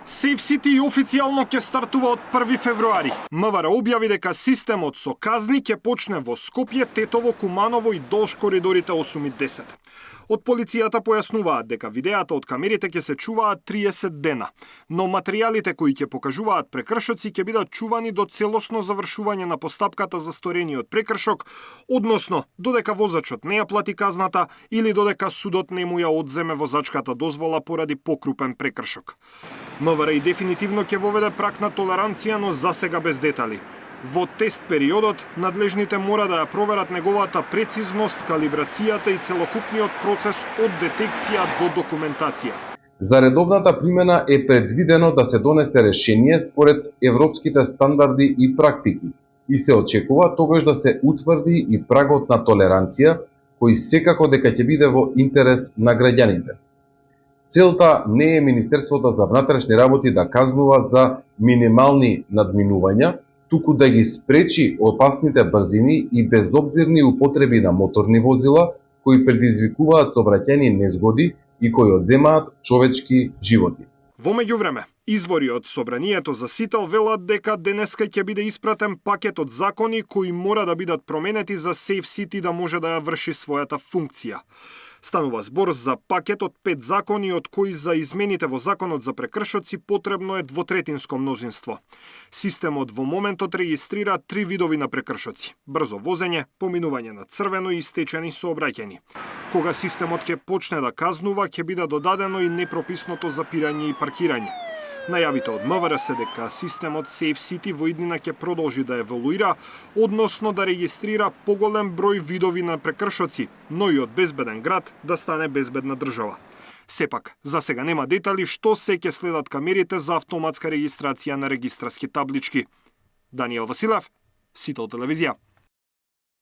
SafeCity официјално ќе стартува од 1 февруари. МВР објави дека системот со казни ќе почне во Скопје, Тетово, Куманово и долж коридорите 8 и 10. Од полицијата појаснуваат дека видеата од камерите ќе се чуваат 30 дена, но материјалите кои ќе покажуваат прекршоци ќе бидат чувани до целосно завршување на постапката за сторениот прекршок, односно додека возачот не ја плати казната или додека судот не му ја одземе возачката дозвола поради покрупен прекршок. МВР и дефинитивно ќе воведе праг на толеранција, но засега без детали. Во тест периодот, надлежните мора да ја проверат неговата прецизност, калибрацијата и целокупниот процес од детекција до документација. За редовната примена е предвидено да се донесе решение според европските стандарди и практики и се очекува тогаш да се утврди и прагот на толеранција, кој секако дека ќе биде во интерес на граѓаните. Целта не е Министерството за внатрешни работи да казнува за минимални надминувања, туку да ги спречи опасните брзини и безобзирни употреби на моторни возила кои предизвикуваат сообраќајни незгоди и кои одземаат човечки животи. Во меѓувреме, извори од Собранието за Сител велат дека денеска ќе биде испратен пакет од закони кои мора да бидат променети за SafeCity да може да ја врши својата функција. Станува збор за пакет од 5 закони, од кои за измените во законот за прекршоци потребно е двотретинско мнозинство. Системот во моментот регистрира 3 видови на прекршоци: брзо возење, поминување на црвено и стечени сообраќајни. Кога системот ќе почне да казнува, ќе биде додадено и непрописното запирање и паркирање. Најавите од МВР се дека системот SafeCity во иднина ќе продолжи да еволуира, односно да регистрира поголем број видови на прекршоци, но и од безбеден град да стане безбедна држава. Сепак, за сега нема детали што се ќе следат камерите за автоматска регистрација на регистарски таблички. Даниел Василев, Сител телевизија.